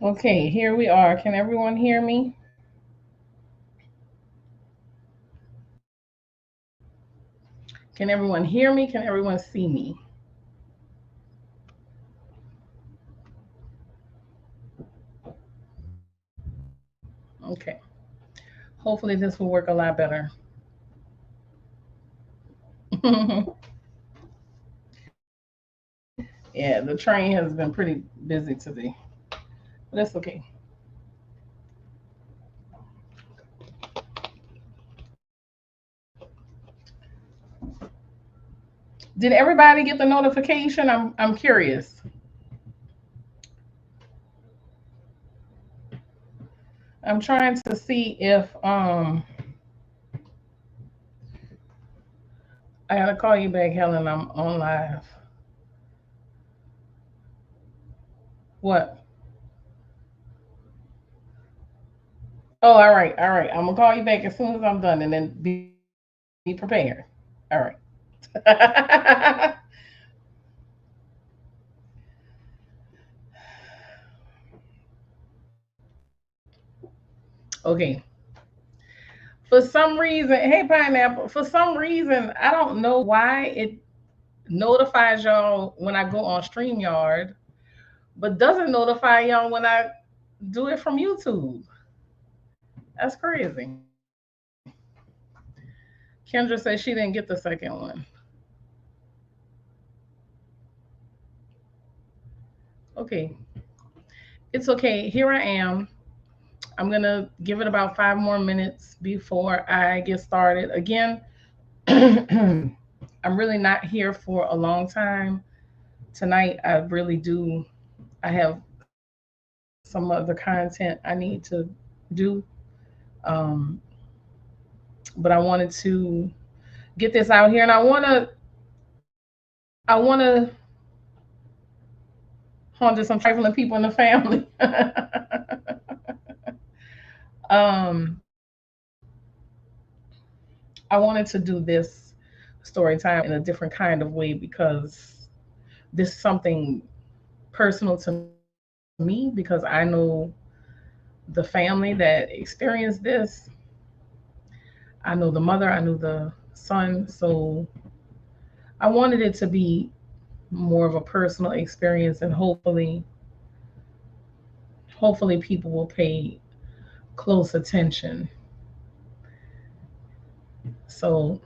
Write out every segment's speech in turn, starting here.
Okay, here we are. Can everyone hear me? Can everyone hear me? Can everyone see me? Okay. Hopefully, this will work a lot better. Yeah, the train has been pretty busy today, but that's okay. Did everybody get the notification? I'm curious. I'm trying to see if I gotta call you back, Helen. I'm on live. What? Oh, all right, all right. I'm gonna call you back as soon as I'm done, and then be prepared. All right. Okay. For some reason, hey Pineapple, for some reason, I don't know why it notifies y'all when I go on StreamYard, but doesn't notify y'all when I do it from YouTube. That's crazy. Kendra said she didn't get the second one. Okay. It's okay. Here I am. I'm going to give it about 5 more minutes before I get started. Again, I'm really not here for a long time. Tonight, I really do. I have some other content I need to do. Um, but I wanted to get this out here, and I want to harm to some trifling people in the family. um, I wanted to do this story time in a different kind of way because this is something personal to me because I know the family that experienced this. I know the mother, I knew the son, so I wanted it to be more of a personal experience, and hopefully people will pay close attention. So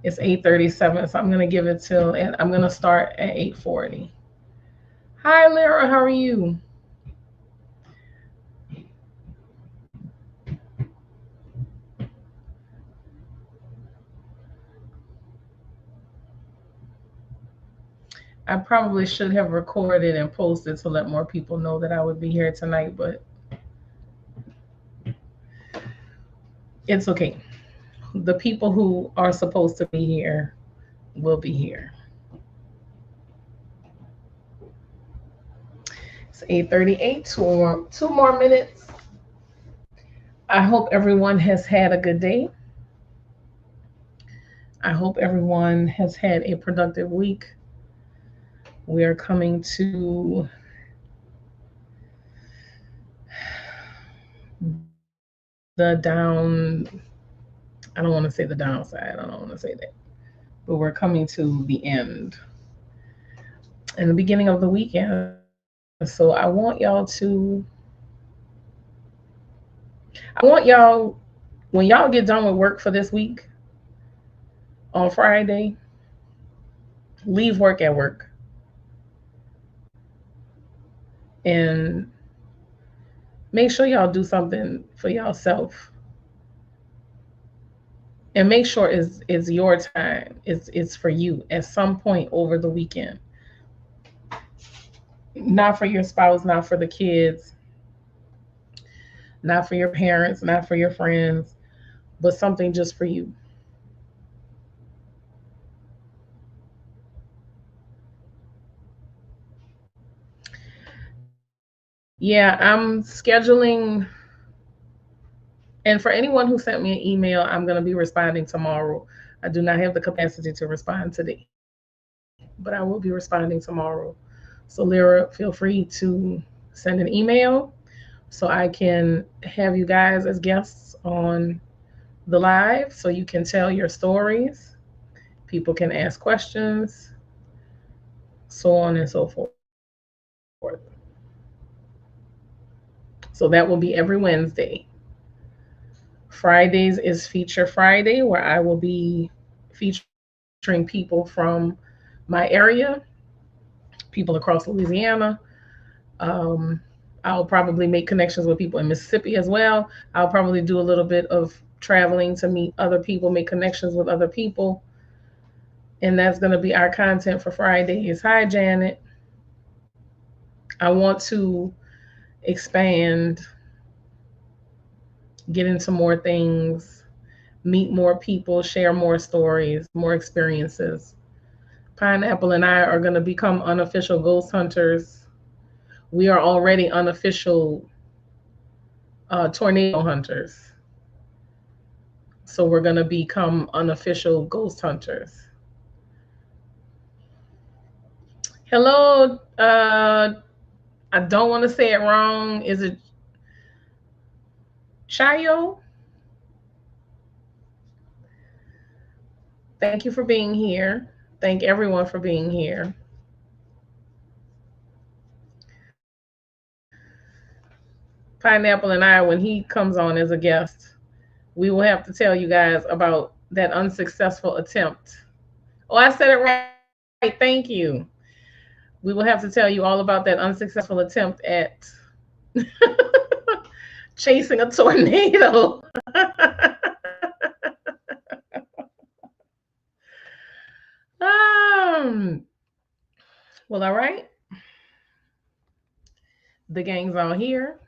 it's 8:37, so I'm gonna give it till, and I'm gonna start at 8:40. Hi, Lyra, how are you? I probably should have recorded and posted to let more people know that I would be here tonight, but it's okay. The people who are supposed to be here will be here. It's 8:38. Two more minutes. I hope everyone has had a good day. I hope everyone has had a productive week. We are coming to the down. I don't want to say the downside. I don't want to say that, but we're coming to the end and the beginning of the weekend. So I want y'all, when y'all get done with work for this week on Friday, leave work at work and make sure y'all do something for yourself, and make sure it's your time. It's for you at some point over the weekend, not for your spouse, not for the kids, not for your parents, not for your friends, but something just for you. Yeah, I'm scheduling, and for anyone who sent me an email, I'm going to be responding tomorrow. I do not have the capacity to respond today, but I will be responding tomorrow. So, Lyra, feel free to. send an email so I can have you guys as guests on the live so you can tell your stories. People can ask questions, so on and so forth. So that will be every Wednesday. Fridays is Feature Friday, where I will be featuring people from my area, people across Louisiana. Um, I'll probably make connections with people in Mississippi as well. I'll probably do a little bit of traveling to meet other people, make connections with other people. And that's going to be our content for Fridays. Hi, Janet. I want to expand, get into more things, meet more people, share more stories, more experiences. Pineapple and I are going to become unofficial ghost hunters. We are already unofficial tornado hunters. So we're going to become unofficial ghost hunters. Hello. I don't want to say it wrong. Is it Chayo? Thank you for being here. Thank everyone for being here. Pineapple and I, when he comes on as a guest, we will have to tell you guys about that unsuccessful attempt. Oh, I said it right. Thank you. We will have to tell you all about that unsuccessful attempt at chasing a tornado. um, well, all right. The gang's all here.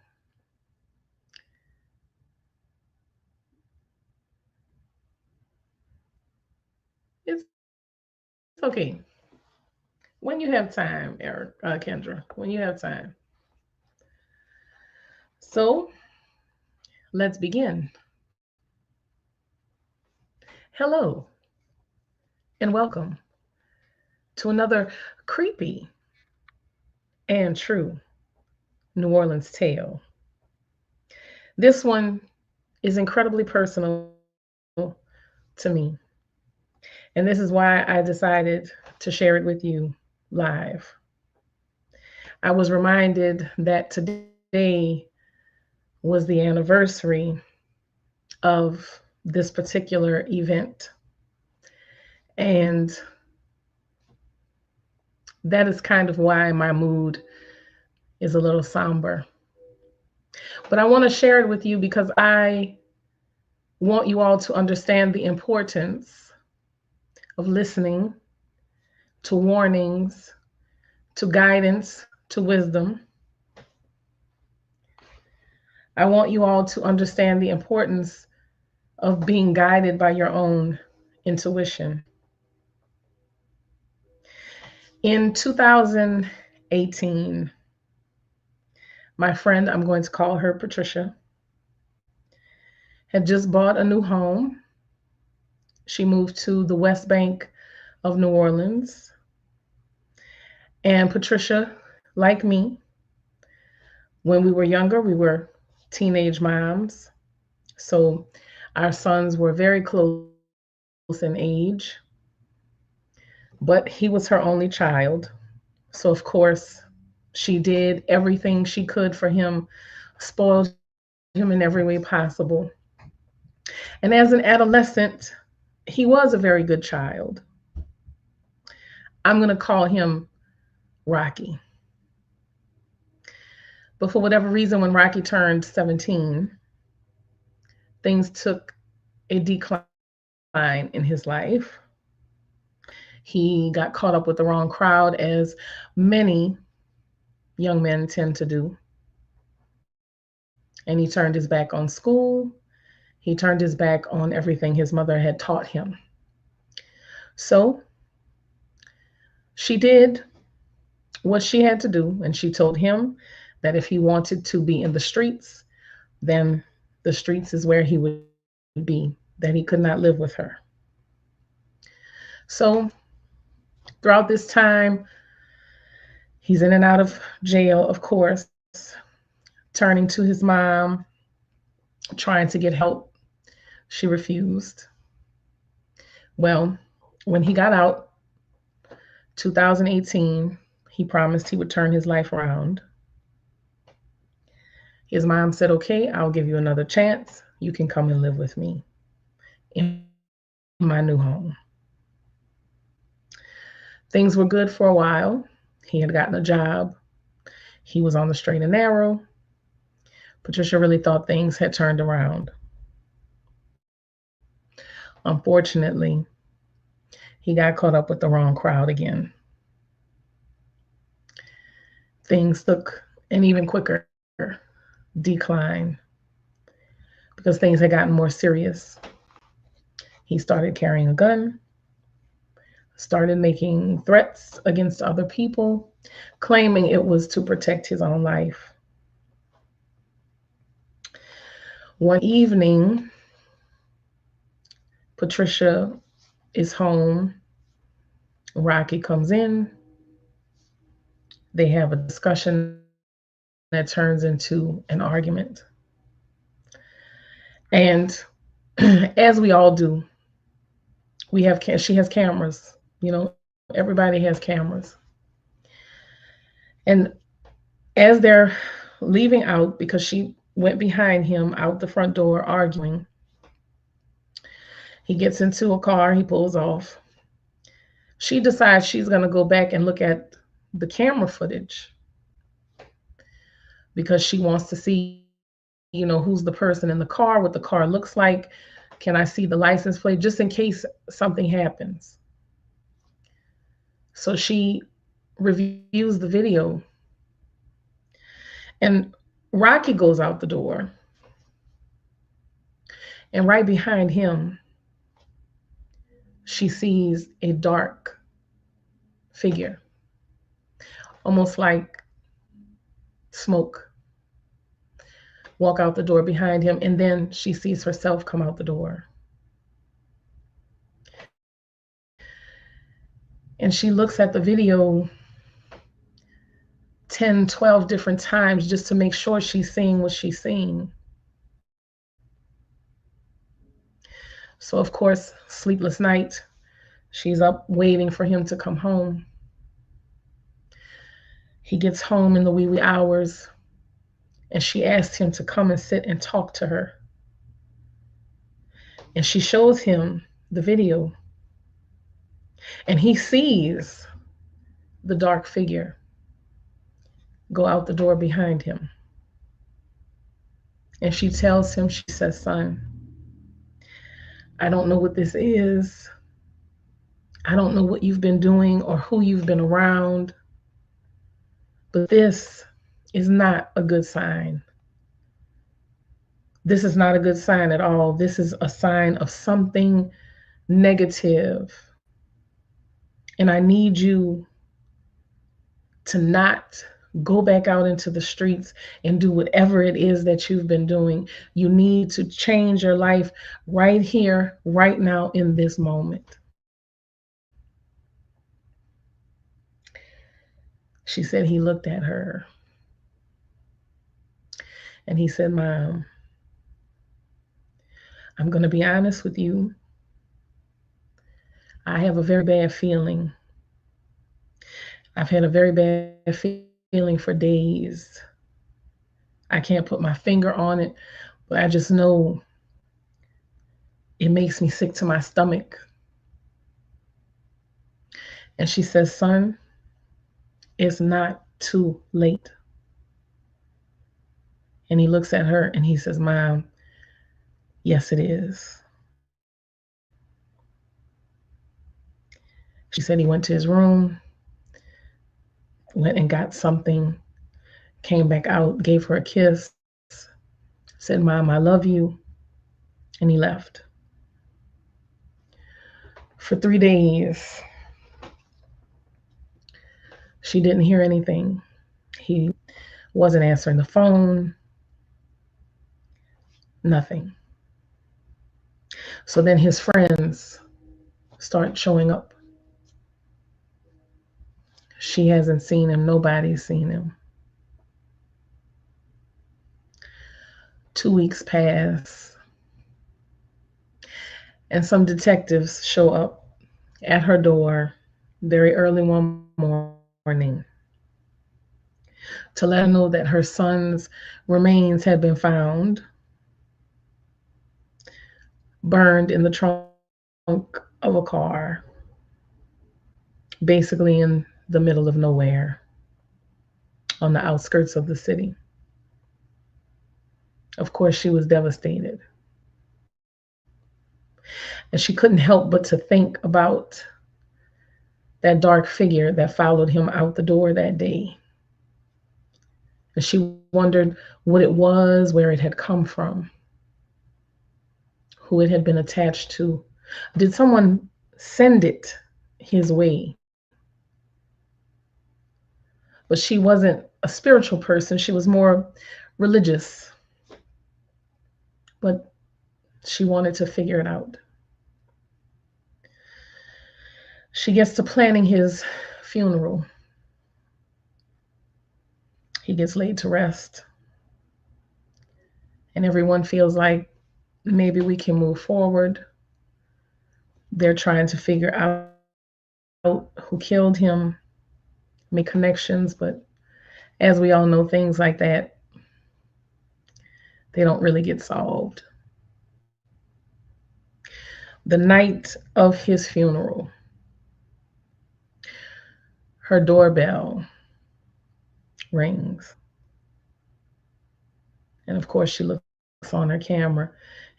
It's okay. When you have time, Eric, Kendra, when you have time. So let's begin. Hello and welcome to another creepy and true New Orleans tale. This one is incredibly personal to me. And this is why I decided to share it with you live. I was reminded that today was the anniversary of this particular event. And that is kind of why my mood is a little somber. But I want to share it with you because I want you all to understand the importance of listening to warnings, to guidance, to wisdom. I want you all to understand the importance of being guided by your own intuition. In 2018, my friend, I'm going to call her Patricia, had just bought a new home. She moved to the West Bank of New Orleans. And Patricia, like me, when we were younger, we were teenage moms. So our sons were very close in age, but he was her only child. So, of course, she did everything she could for him, spoiled him in every way possible. And as an adolescent, he was a very good child. I'm going to call him Rocky. But for whatever reason, when Rocky turned 17, things took a decline in his life. He got caught up with the wrong crowd, as many young men tend to do. And he turned his back on school. He turned his back on everything his mother had taught him. So she did what she had to do, and she told him that if he wanted to be in the streets, then the streets is where he would be, that he could not live with her. So throughout this time, he's in and out of jail, of course. turning to his mom, trying to get help. She refused. Well, when he got out, 2018, he promised he would turn his life around. His mom said, "Okay, I'll give you another chance. You can come and live with me in my new home." Things were good for a while. He had gotten a job. He was on the straight and narrow. Patricia really thought things had turned around. Unfortunately, he got caught up with the wrong crowd again. Things took an even quicker decline because things had gotten more serious. He started carrying a gun, started making threats against other people, claiming it was to protect his own life. One evening, Patricia is home. Rocky comes in. They have a discussion that turns into an argument. And as we all do, she has cameras. Everybody has cameras. And as they're leaving out, because she went behind him out the front door arguing, he gets into a car, he pulls off. She decides she's going to go back and look at the camera footage because she wants to see, who's the person in the car, what the car looks like. Can I see the license plate just in case something happens? So she reviews the video, and Rocky goes out the door, and right behind him, she sees a dark figure, almost like smoke, walk out the door behind him, and then she sees herself come out the door. And she looks at the video 10, 12 different times just to make sure she's seeing what she's seeing. So, of course, sleepless night. She's up waiting for him to come home. He gets home in the wee hours, and she asks him to come and sit and talk to her. And she shows him the video, and he sees the dark figure go out the door behind him. And she tells him, she says, "Son, I don't know what this is. I don't know what you've been doing or who you've been around, but this is not a good sign. This is not a good sign at all. This is a sign of something negative. And I need you to not go back out into the streets and do whatever it is that you've been doing. You need to change your life right here, right now, in this moment." She said he looked at her and he said, "Mom, I'm going to be honest with you. I have a very bad feeling. I've had a very bad feeling for days. I can't put my finger on it, but I just know it makes me sick to my stomach." And she says, "Son, it's not too late." And he looks at her and he says, "Mom, yes, it is." She said he went to his room, went and got something, came back out, gave her a kiss, said, "Mom, I love you," and he left. For 3 days, she didn't hear anything. He wasn't answering the phone, nothing. So then his friends start showing up. She hasn't seen him, nobody's seen him. 2 weeks pass, and some detectives show up at her door very early one morning to let her know that her son's remains had been found, burned in the trunk of a car, basically in the middle of nowhere on the outskirts of the city. Of course, she was devastated. And she couldn't help but to think about that dark figure that followed him out the door that day. And she wondered what it was, where it had come from, who it had been attached to. Did someone send it his way? But she wasn't a spiritual person, she was more religious, but she wanted to figure it out. She gets to planning his funeral. He gets laid to rest, and everyone feels like maybe we can move forward. They're trying to figure out who killed him, make connections, but as we all know, things like that, they don't really get solved. The night of his funeral, her doorbell rings. And of course, she looks on her camera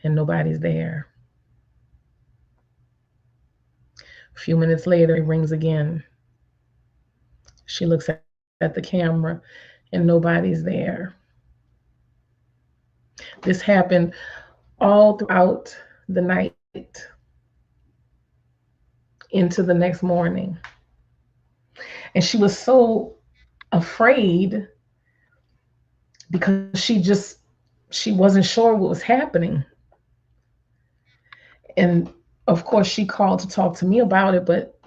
and nobody's there. A few minutes later, it rings again. She looks at the camera and nobody's there. This happened all throughout the night into the next morning. And she was so afraid because she wasn't sure what was happening. And of course she called to talk to me about it, but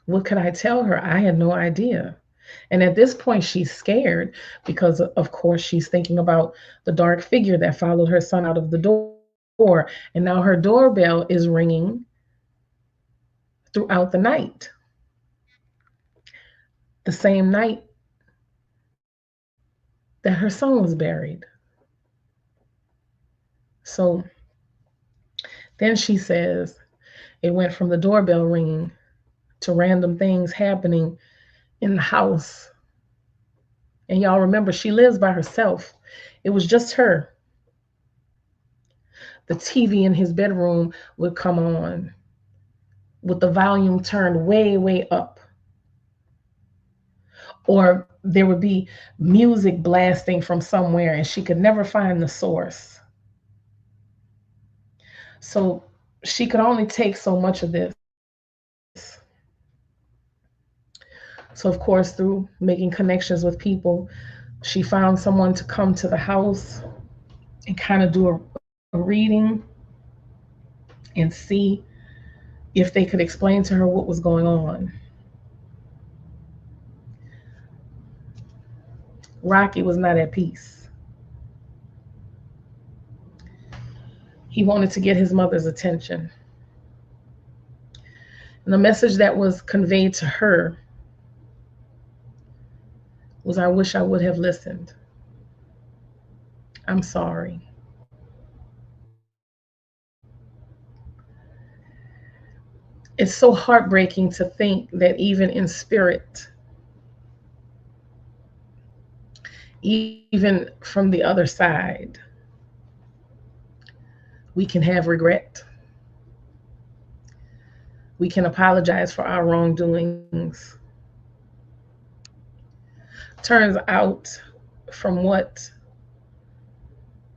what could I tell her? I had no idea. And at this point, she's scared because, of course, she's thinking about the dark figure that followed her son out of the door. And now her doorbell is ringing throughout the night, the same night that her son was buried. So then she says it went from the doorbell ringing to random things happening in the house. And y'all remember, she lives by herself. It was just her. The TV in his bedroom would come on with the volume turned way, way up. Or there would be music blasting from somewhere and she could never find the source. So she could only take so much of this. So, of course, through making connections with people, she found someone to come to the house and kind of do a reading and see if they could explain to her what was going on. Rocky was not at peace. He wanted to get his mother's attention. And the message that was conveyed to her was, I wish I would have listened. I'm sorry. It's so heartbreaking to think that even in spirit, even from the other side, we can have regret. We can apologize for our wrongdoings. Turns out, from what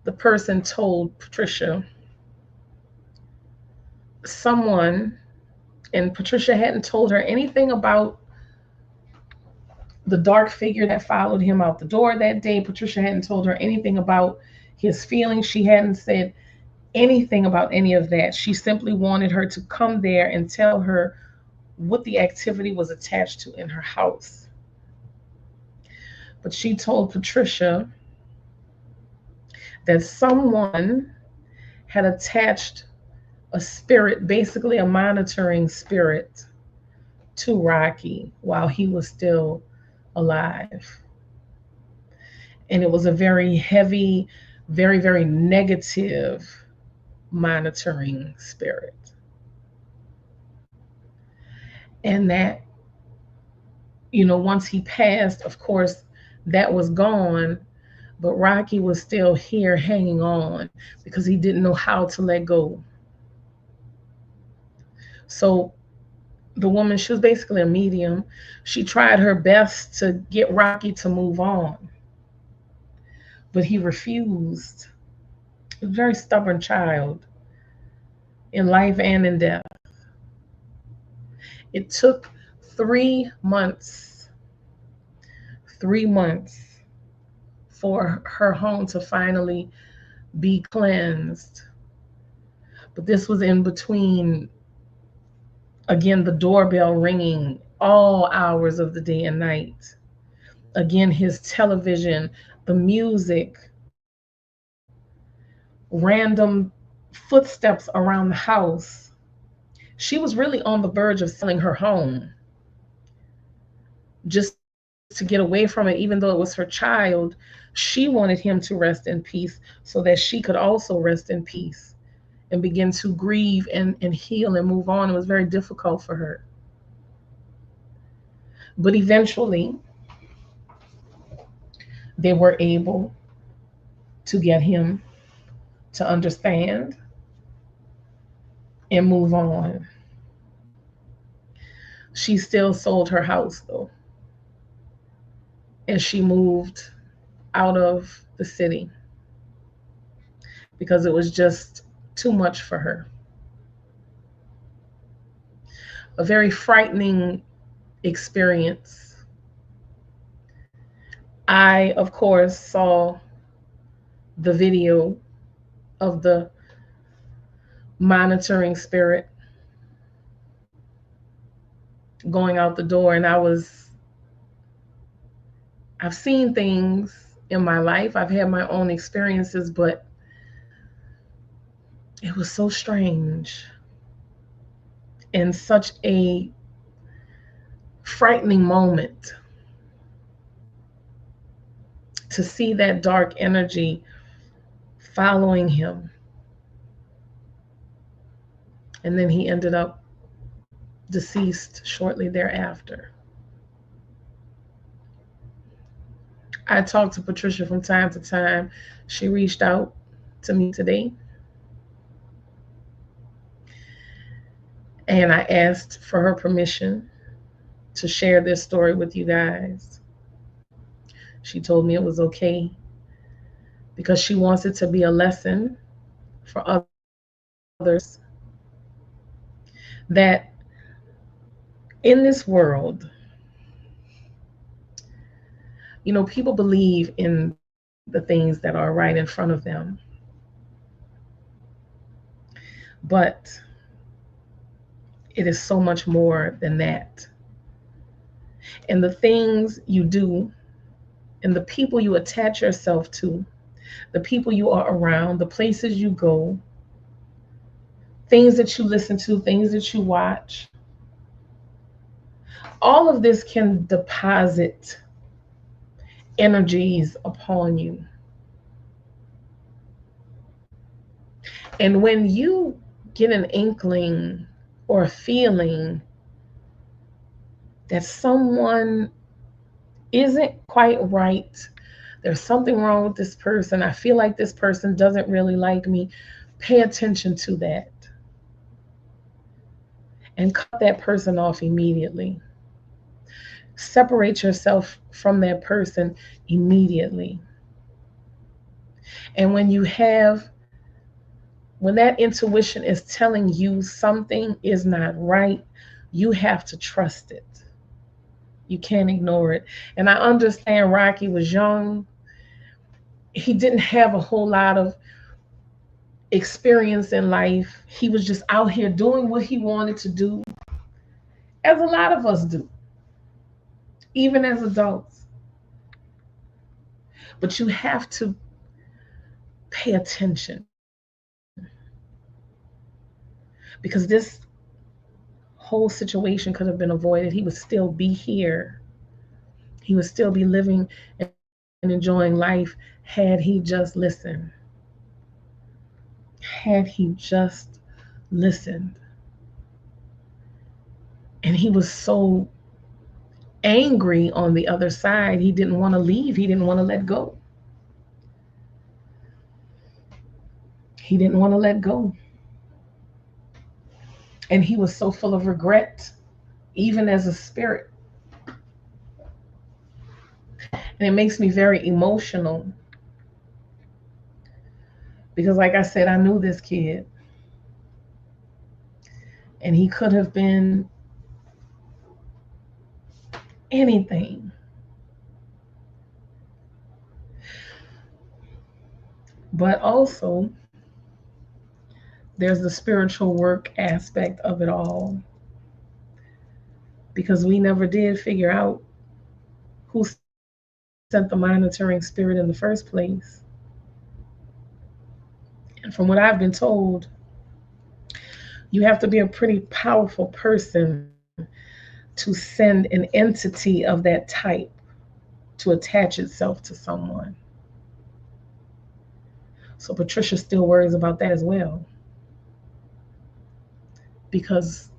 the person told Patricia, someone, and Patricia hadn't told her anything about the dark figure that followed him out the door that day. Patricia hadn't told her anything about his feelings. She hadn't said anything about any of that. She simply wanted her to come there and tell her what the activity was attached to in her house. But she told Patricia that someone had attached a spirit, basically a monitoring spirit, to Rocky while he was still alive. And it was a very heavy, very, very negative monitoring spirit. And that, once he passed, of course, that was gone, but Rocky was still here hanging on because he didn't know how to let go. So the woman, she was basically a medium. She tried her best to get Rocky to move on, but he refused. A very stubborn child in life and in death. It took 3 months, 3 months for her home to finally be cleansed. But this was in between, again, the doorbell ringing all hours of the day and night. Again, his television, the music, random footsteps around the house. She was really on the verge of selling her home just to get away from it, even though it was her child. She wanted him to rest in peace so that she could also rest in peace and begin to grieve and heal and move on. It was very difficult for her. But eventually, they were able to get him to understand and move on. She still sold her house though, and she moved out of the city because it was just too much for her. A very frightening experience. I, of course, saw the video of the monitoring spirit going out the door, and I've seen things in my life, I've had my own experiences, but it was so strange and such a frightening moment to see that dark energy following him. And then he ended up deceased shortly thereafter. I talked to Patricia from time to time. She reached out to me today, and I asked for her permission to share this story with you guys. She told me it was okay because she wants it to be a lesson for others that in this world, people believe in the things that are right in front of them. But it is so much more than that. And the things you do and the people you attach yourself to, the people you are around, the places you go, things that you listen to, things that you watch, all of this can deposit energies upon you. And when you get an inkling or a feeling that someone isn't quite right, there's something wrong with this person, I feel like this person doesn't really like me, pay attention to that and cut that person off immediately. Separate yourself from that person immediately. And when that intuition is telling you something is not right, you have to trust it. You can't ignore it. And I understand Rocky was young. He didn't have a whole lot of experience in life. He was just out here doing what he wanted to do, as a lot of us do, even as adults. But you have to pay attention, because this whole situation could have been avoided. He would still be here. He would still be living and enjoying life had he just listened. Had he just listened. And he was so angry on the other side. He didn't want to leave. He didn't want to let go. He didn't want to let go. And he was so full of regret, even as a spirit. And it makes me very emotional because, like I said, I knew this kid. And he could have been anything. But also, there's the spiritual work aspect of it all, because we never did figure out who sent the monitoring spirit in the first place. And from what I've been told, you have to be a pretty powerful person to send an entity of that type to attach itself to someone. So Patricia still worries about that as well, because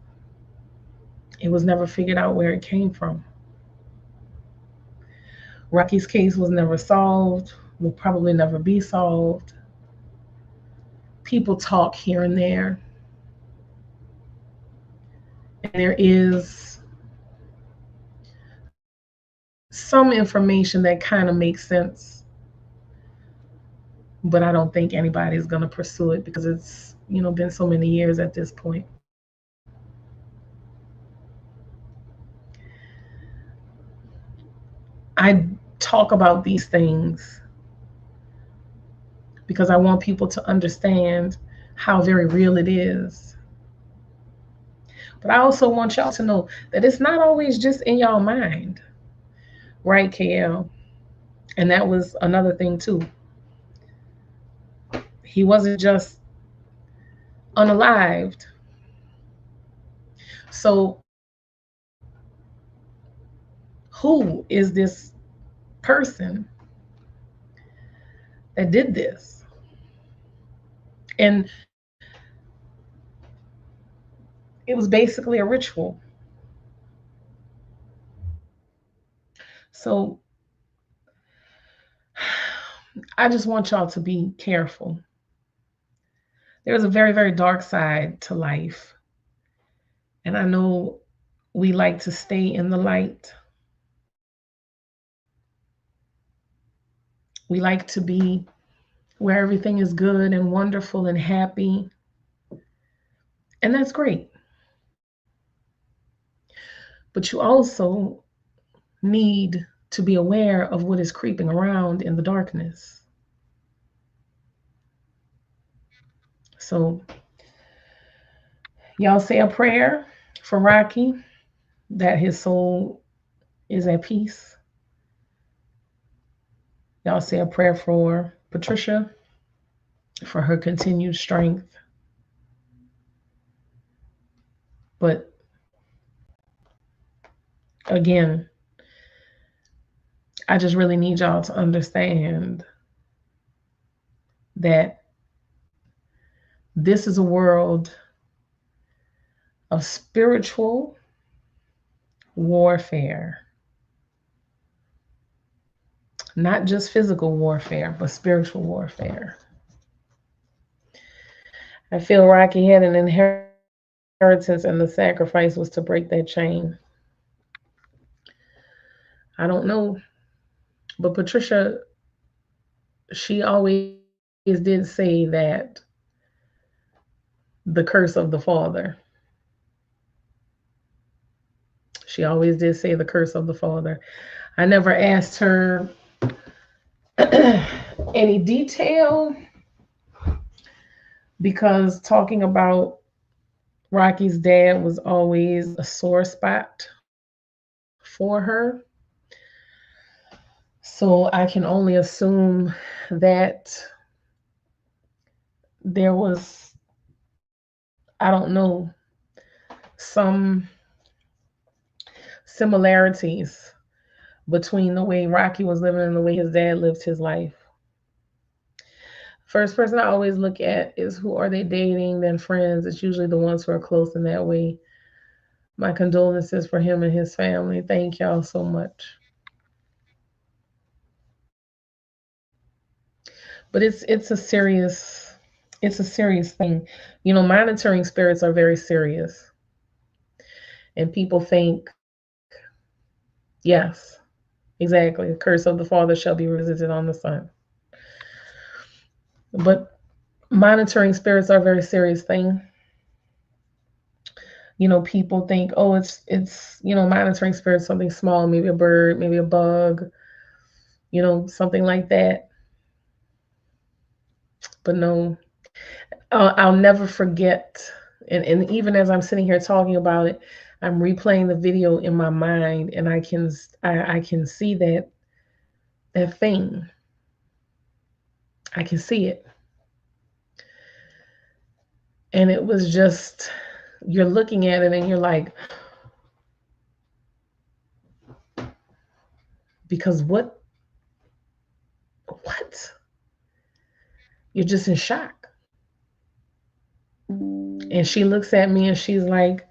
it was never figured out where it came from. Rocky's case was never solved, will probably never be solved. People talk here and there, and there is some information that kind of makes sense, but I don't think anybody's going to pursue it because it's, been so many years at this point. I talk about these things because I want people to understand how very real it is. But I also want y'all to know that it's not always just in y'all mind, right, KL? And that was another thing too. He wasn't just unalived. So who is this person that did this? And it was basically a ritual. So I just want y'all to be careful. There's a very, very dark side to life. And I know we like to stay in the light. We like to be where everything is good and wonderful and happy. And that's great. But you also need to be aware of what is creeping around in the darkness. So, y'all say a prayer for Rocky that his soul is at peace. Y'all say a prayer for Patricia for her continued strength. But again, I just really need y'all to understand that this is a world of spiritual warfare, not just physical warfare, but spiritual warfare. I feel Rocky had an inheritance, and the sacrifice was to break that chain. I don't know, but Patricia, she always did say that the curse of the father. She always did say the curse of the father. I never asked her any detail because talking about Rocky's dad was always a sore spot for her. So I can only assume that there was, I don't know, some similarities between the way Rocky was living and the way his dad lived his life. First person I always look at is who are they dating, then friends. It's usually the ones who are close in that way. My condolences for him and his family. Thank y'all so much. But it's a serious thing. Monitoring spirits are very serious. And people think, yes, exactly, the curse of the father shall be revisited on the son. But monitoring spirits are a very serious thing. People think, oh, it's monitoring spirits, something small, maybe a bird, maybe a bug, something like that. But no, I'll never forget. And even as I'm sitting here talking about it, I'm replaying the video in my mind, and I can see that thing. I can see it, and it was just, you're looking at it and you're like, because what? You're just in shock. And she looks at me and she's like,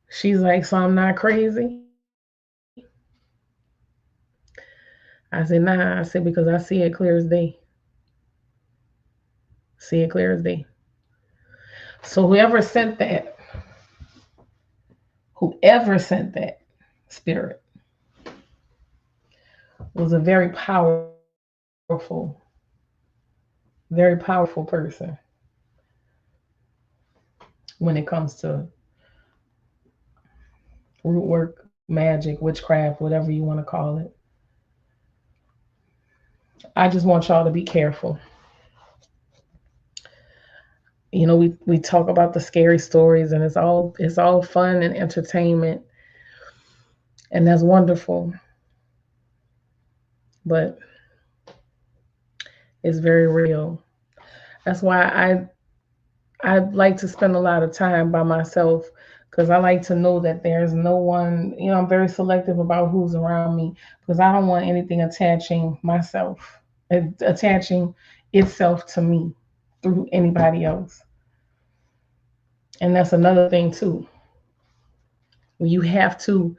so I'm not crazy. I said, nah. I said, because I see it clear as day. See it clear as day. So whoever sent that spirit was a very powerful person when it comes to root work, magic, witchcraft, whatever you want to call it. I just want y'all to be careful. We talk about the scary stories, and it's all fun and entertainment, and that's wonderful, but it's very real. That's why I like to spend a lot of time by myself, because I like to know that there's no one. I'm very selective about who's around me, because I don't want anything attaching itself to me through anybody else. And that's another thing too. You have to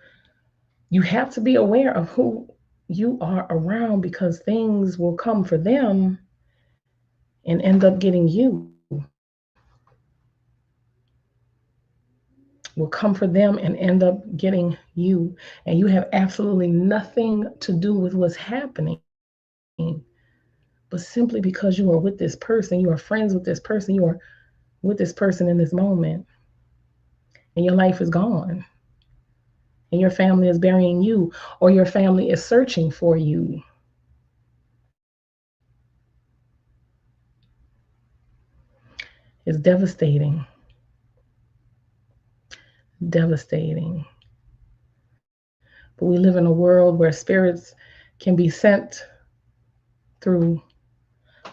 you have to be aware of who you are around, because things will come for them and end up getting you. Will come for them and end up getting you. And you have absolutely nothing to do with what's happening. But simply because you are with this person, you are friends with this person, you are with this person in this moment, and your life is gone. And your family is burying you, or your family is searching for you. It's devastating. Devastating. But we live in a world where spirits can be sent through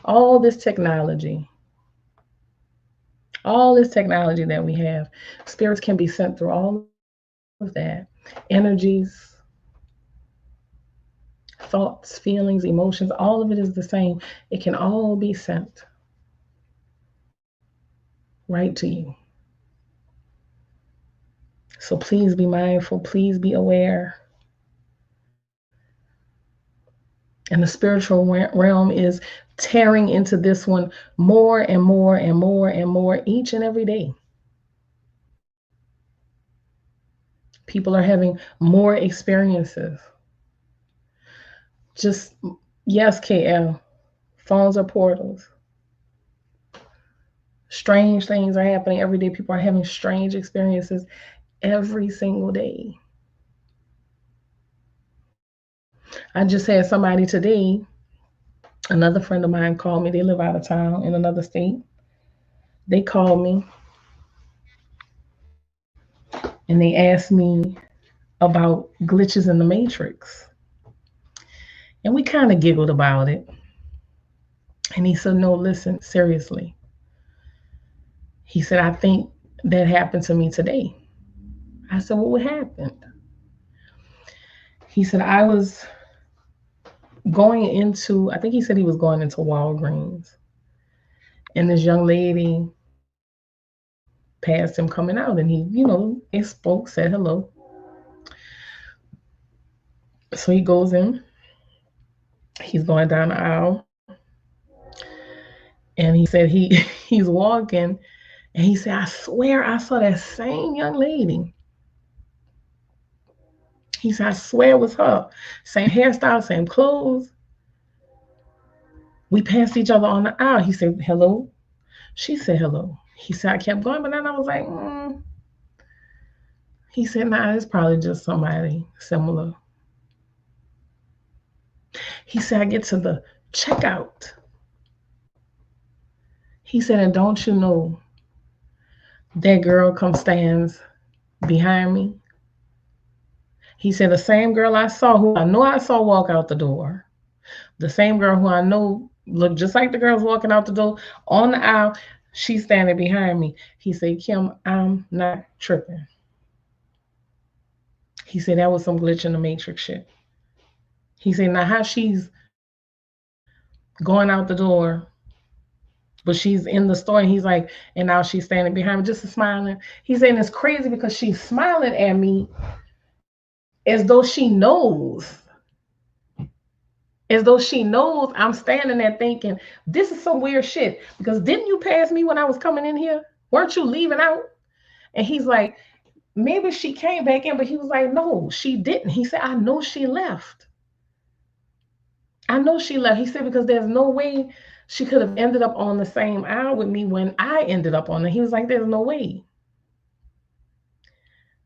all this technology, that we have. Spirits can be sent through all of that. Energies, thoughts, feelings, emotions, all of it is the same. It can all be sent right to you. So please be mindful, please be aware. And the spiritual realm is tearing into this one more and more and more and more each and every day. People are having more experiences. Just, yes, KL, phones are portals. Strange things are happening every day. People are having strange experiences every single day. I just had somebody today, another friend of mine called me. They live out of town in another state. They called me and they asked me about glitches in the Matrix. And we kind of giggled about it. And he said, no, listen, seriously. He said, I think that happened to me today. I said, well, what happened? He said, I was going into, I think he said he was going into Walgreens. And this young lady passed him coming out, and he, it spoke, said hello. So he goes in, he's going down the aisle, and he said he's walking, and he said, I swear I saw that same young lady. He said, I swear it was her. Same hairstyle, same clothes. We passed each other on the aisle. He said, hello. She said, hello. He said, I kept going, but then I was like, He said, nah, it's probably just somebody similar. He said, I get to the checkout. He said, and don't you know that girl comes stands behind me? He said, the same girl I saw, who I know I saw walk out the door, the same girl who I know looked just like the girls walking out the door on the aisle, she's standing behind me. He said, Kim, I'm not tripping. He said, that was some glitch in the matrix shit. He said, now how she's going out the door, but she's in the store, and he's like, and now she's standing behind me, just smiling. He's saying it's crazy because she's smiling at me as though she knows, I'm standing there thinking, this is some weird shit. Because didn't you pass me when I was coming in here? Weren't you leaving out? And he's like, maybe she came back in, but he was like, no, she didn't. He said, I know she left. I know she left. He said, because there's no way she could have ended up on the same aisle with me when I ended up on it. He was like, there's no way.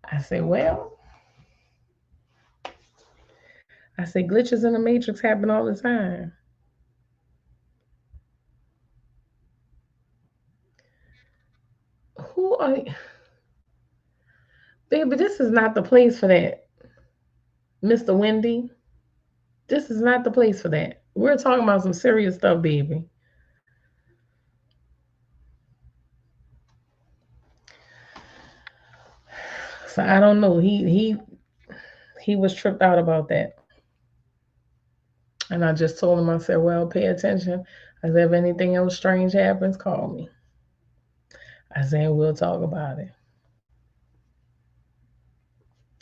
I said, well, I said, glitches in the matrix happen all the time. Who are, baby, this is not the place for that, Mr. Wendy. This is not the place for that. We're talking about some serious stuff, baby. So I don't know. He was tripped out about that. And I just told him, I said, well, pay attention. I said, if anything else strange happens, call me. I said, we'll talk about it.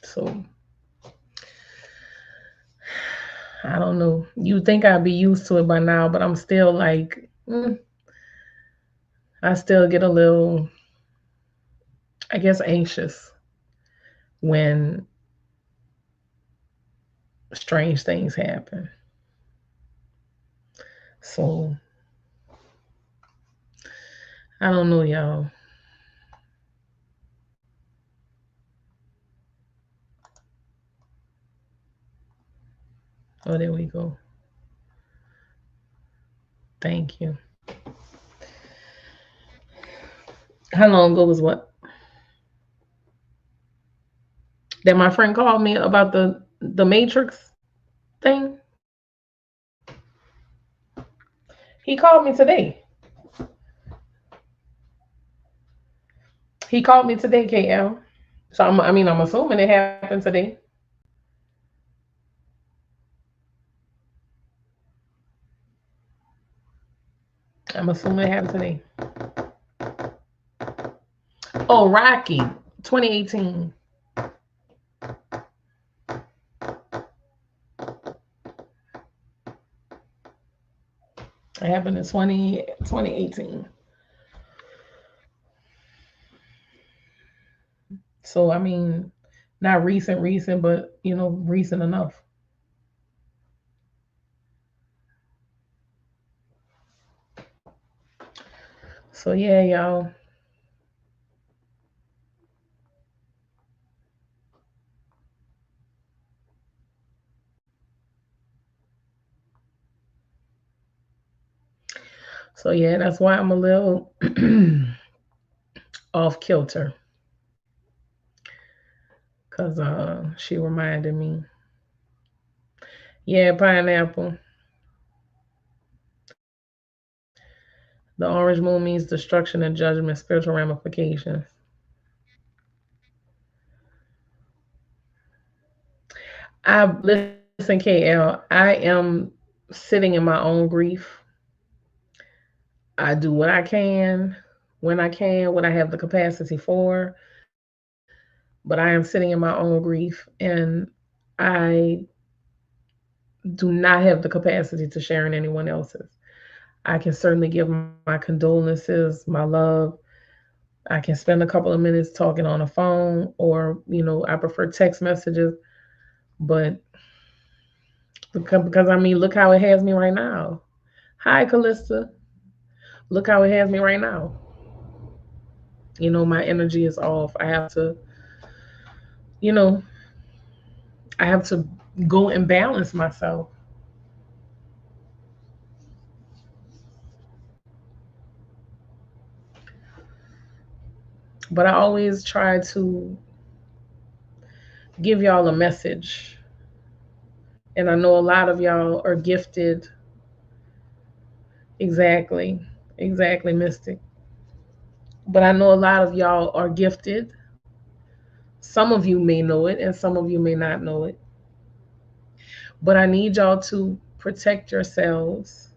So I don't know. You think I'd be used to it by now, but I'm still like, I still get a little, I guess, anxious when strange things happen. So I don't know, y'all. Oh, there we go. Thank you. How long ago was what? That my friend called me about the Matrix thing? He called me today. He called me today, KL. So I'm assuming it happened today. I'm assuming it happened today. Oh, Rocky, 2018. It happened in 2018. So not recent, but recent enough. So yeah, y'all. So yeah, that's why I'm a little off kilter. Cause she reminded me. Yeah, pineapple. The orange moon means destruction and judgment, spiritual ramifications. Listen, KL. I am sitting in my own grief. I do what I can, when I can, what I have the capacity for. But I am sitting in my own grief, and I do not have the capacity to share in anyone else's. I can certainly give my condolences, my love. I can spend a couple of minutes talking on the phone, or I prefer text messages. But because I mean, look how it has me right now. Hi, Callista. Look how it has me right now. My energy is off. You know, I have to go and balance myself. But I always try to give y'all a message. And I know a lot of y'all are gifted. Exactly. Exactly, Mystic. But I know a lot of y'all are gifted. Some of you may know it, and some of you may not know it. But I need y'all to protect yourselves.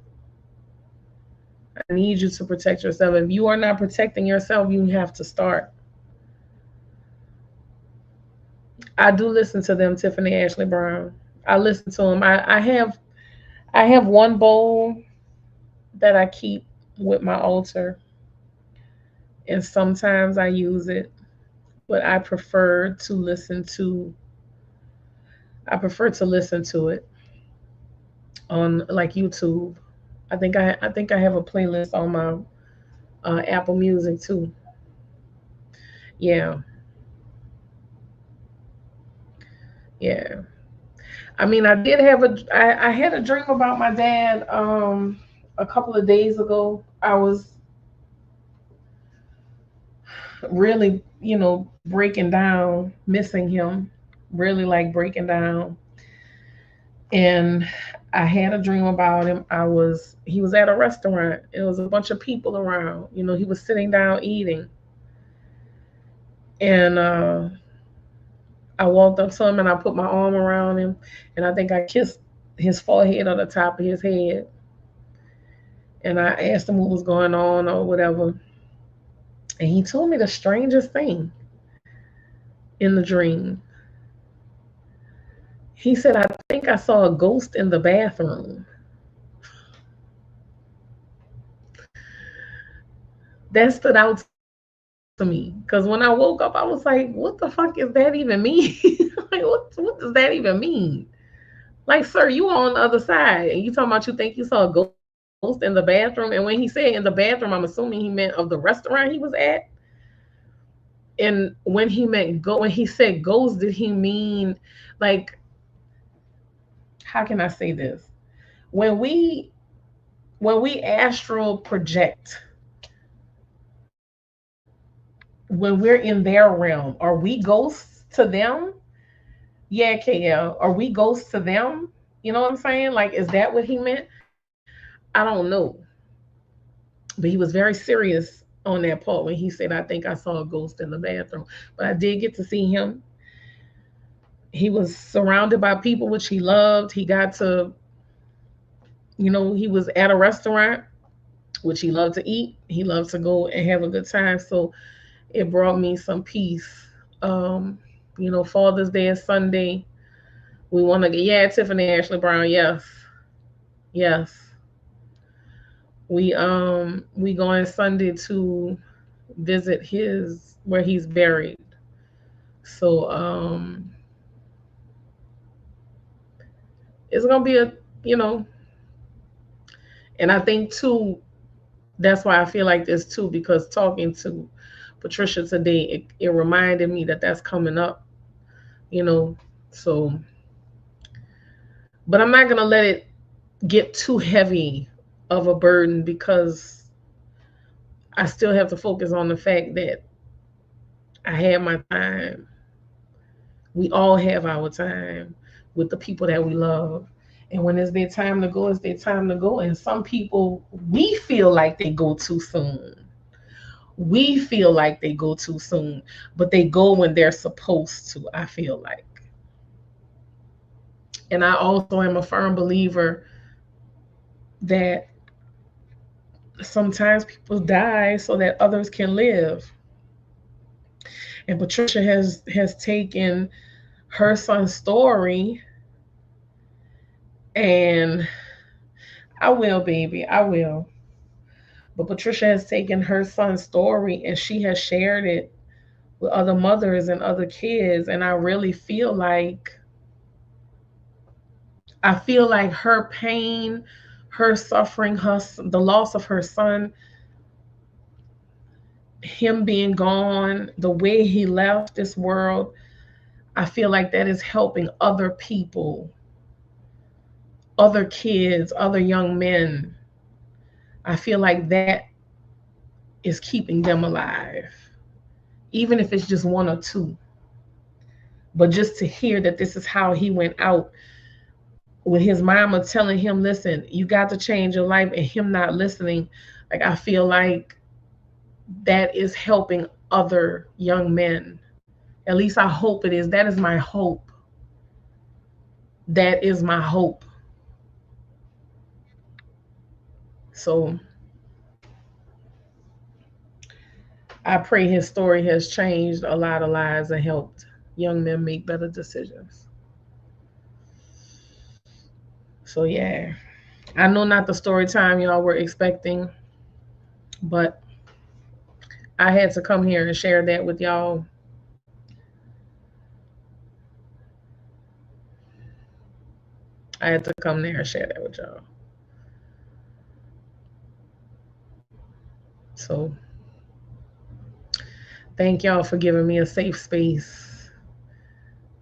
I need you to protect yourself. If you are not protecting yourself, you have to start. I do listen to them, Tiffany Ashley Brown. I listen to them. I have one bowl that I keep with my altar, and sometimes I use it, but I prefer to listen to it on like YouTube. I think I have a playlist on my Apple Music too. Yeah, yeah. I mean, I had a dream about my dad a couple of days ago. I was really, breaking down, missing him, really like breaking down. And I had a dream about him. He was at a restaurant. It was a bunch of people around. He was sitting down eating. And I walked up to him and I put my arm around him, and I think I kissed his forehead or the top of his head. And I asked him what was going on or whatever. And he told me the strangest thing in the dream. He said, I think I saw a ghost in the bathroom. That stood out to me because when I woke up, I was like, what the fuck is that even mean? Like, what does that even mean? Like, sir, you were on the other side and you talking about you think you saw a ghost in the bathroom. And when he said in the bathroom, I'm assuming he meant of the restaurant he was at. And when he said ghost, did he mean like, how can I say this? When we astral project, when we're in their realm, are we ghosts to them? Yeah, KL. Are we ghosts to them? You know what I'm saying? Like, is that what he meant? I don't know. But he was very serious on that part when he said, I think I saw a ghost in the bathroom. But I did get to see him. He was surrounded by people which he loved. He got to, he was at a restaurant which he loved to eat. He loved to go and have a good time. So it brought me some peace. Um, Father's Day is Sunday. We want to get, yeah, Tiffany Ashley Brown, yes, yes. We going Sunday to visit his where he's buried. So it's gonna be you know, and I think too that's why I feel like this too because talking to Patricia today, it reminded me that that's coming up. You know, so but I'm not gonna let it get too heavy of a burden because I still have to focus on the fact that I had my time. We all have our time with the people that we love. And when it's their time to go, it's their time to go. And some people, we feel like they go too soon. We feel like they go too soon, but they go when they're supposed to, I feel like. And I also am a firm believer that sometimes people die so that others can live. And Patricia has taken her son's story, and I will, baby, I will. But Patricia has taken her son's story and she has shared it with other mothers and other kids. And I feel like her pain, her suffering, the loss of her son, him being gone, the way he left this world, I feel like that is helping other people, other kids, other young men. I feel like that is keeping them alive, even if it's just one or two. But just to hear that this is how he went out, with his mama telling him, listen, you got to change your life, and him not listening, like I feel like that is helping other young men. At least I hope it is. That is my hope. That is my hope. So I pray his story has changed a lot of lives and helped young men make better decisions. So yeah, I know not the story time y'all were expecting, but I had to come here and share that with y'all. I had to come there and share that with y'all. So thank y'all for giving me a safe space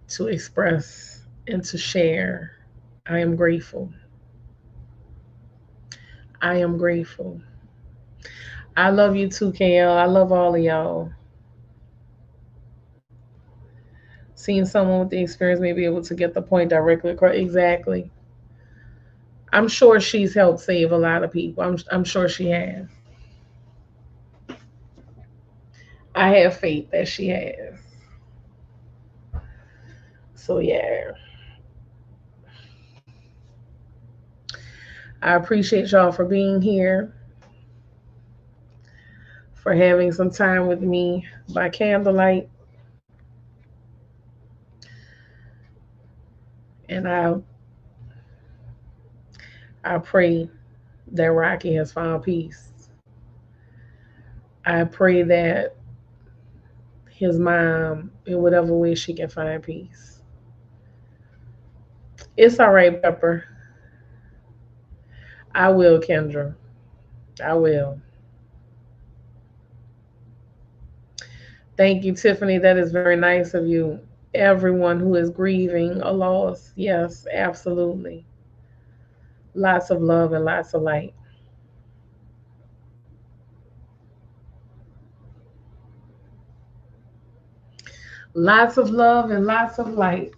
to express and to share. I am grateful. I am grateful. I love you too, KL. I love all of y'all. Seeing someone with the experience may be able to get the point directly across. Exactly. I'm sure she's helped save a lot of people. I'm sure she has. I have faith that she has. So yeah. I appreciate y'all for being here, for having some time with me by candlelight. And I pray that Rocky has found peace. I pray that his mom, in whatever way she can find peace. It's all right, Pepper. I will, Kendra. I will. Thank you, Tiffany. That is very nice of you. Everyone who is grieving a loss, yes, absolutely. Lots of love and lots of light. Lots of love and lots of light.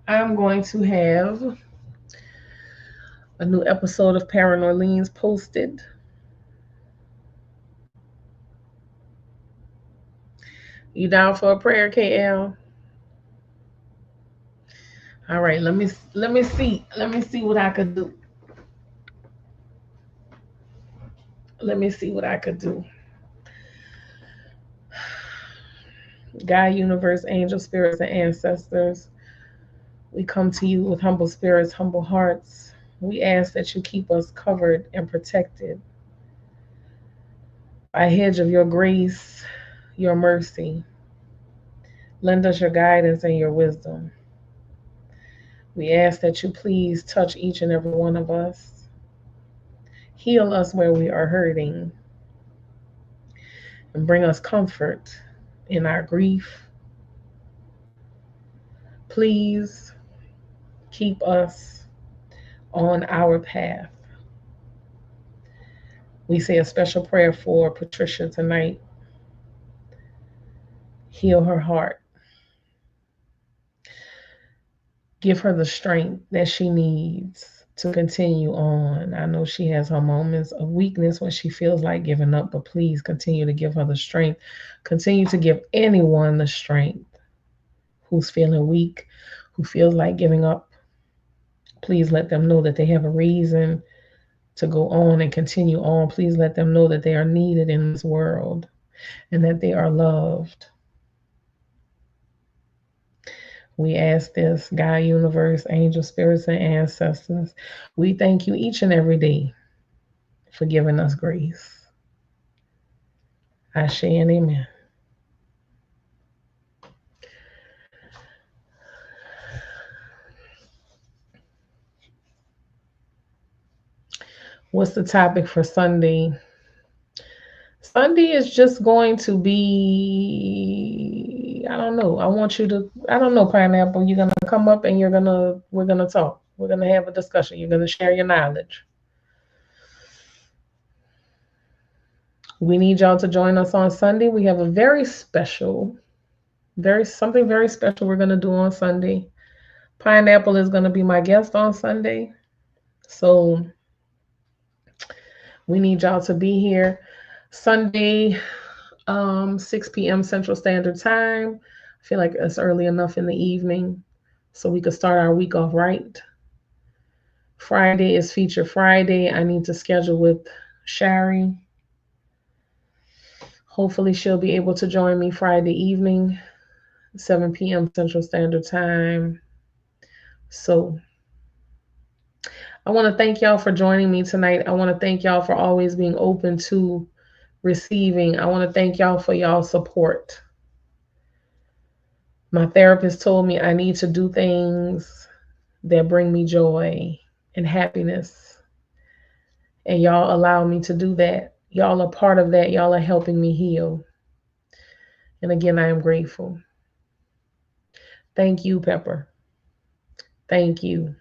I'm going to have a new episode of Paranorleans posted. You down for a prayer, KL? All right, let me see what I could do. Let me see what I could do. God, universe, angel spirits, and ancestors, we come to you with humble spirits, humble hearts. We ask that you keep us covered and protected by a hedge of your grace, your mercy. Lend us your guidance and your wisdom. We ask that you please touch each and every one of us. Heal us where we are hurting and bring us comfort in our grief. Please keep us on our path. We say a special prayer for Patricia tonight. Heal her heart. Give her the strength that she needs to continue on. I know she has her moments of weakness when she feels like giving up, but please continue to give her the strength. Continue to give anyone the strength who's feeling weak, who feels like giving up. Please let them know that they have a reason to go on and continue on. Please let them know that they are needed in this world and that they are loved. We ask this, God, universe, angel spirits, and ancestors. We thank you each and every day for giving us grace. Ashe and amen. What's the topic for Sunday? Sunday is just going to be, I don't know. I want you to, I don't know, Pineapple. You're gonna come up and we're gonna talk. We're gonna have a discussion. You're gonna share your knowledge. We need y'all to join us on Sunday. We have a very special, something very special we're gonna do on Sunday. Pineapple is gonna be my guest on Sunday. So we need y'all to be here Sunday, 6 p.m. Central Standard Time. I feel like it's early enough in the evening so we could start our week off right. Friday is Feature Friday. I need to schedule with Shari. Hopefully she'll be able to join me Friday evening, 7 p.m. Central Standard Time. So I want to thank y'all for joining me tonight. I want to thank y'all for always being open to receiving. I want to thank y'all for y'all support. My therapist told me I need to do things that bring me joy and happiness. And y'all allow me to do that. Y'all are part of that. Y'all are helping me heal. And again, I am grateful. Thank you, Pepper. Thank you.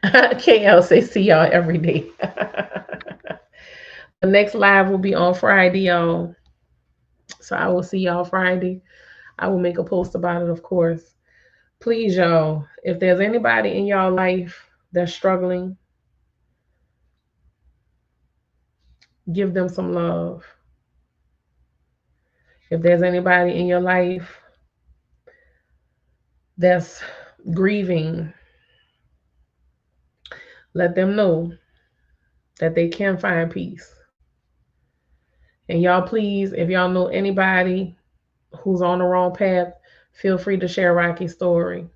KL say see y'all every day. The next live will be on Friday, y'all. So I will see y'all Friday. I will make a post about it, of course. Please, y'all, if there's anybody in y'all life that's struggling, give them some love. If there's anybody in your life that's grieving, let them know that they can find peace. And y'all, please, if y'all know anybody who's on the wrong path, feel free to share Rocky's story.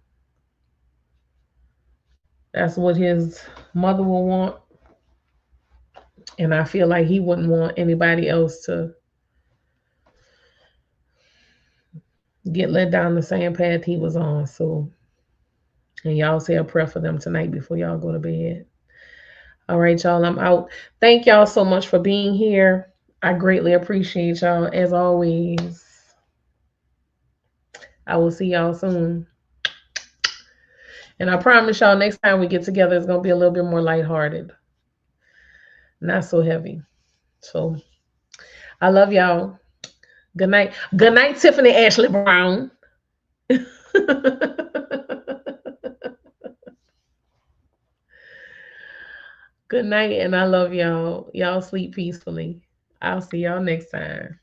That's what his mother will want. And I feel like he wouldn't want anybody else to get led down the same path he was on. So, and y'all say a prayer for them tonight before y'all go to bed. All right, y'all, I'm out. Thank y'all so much for being here. I greatly appreciate y'all as always. I will see y'all soon. And I promise y'all next time we get together, it's going to be a little bit more lighthearted. Not so heavy. So I love y'all. Good night. Good night, Tiffany Ashley Brown. Good night, and I love y'all. Y'all sleep peacefully. I'll see y'all next time.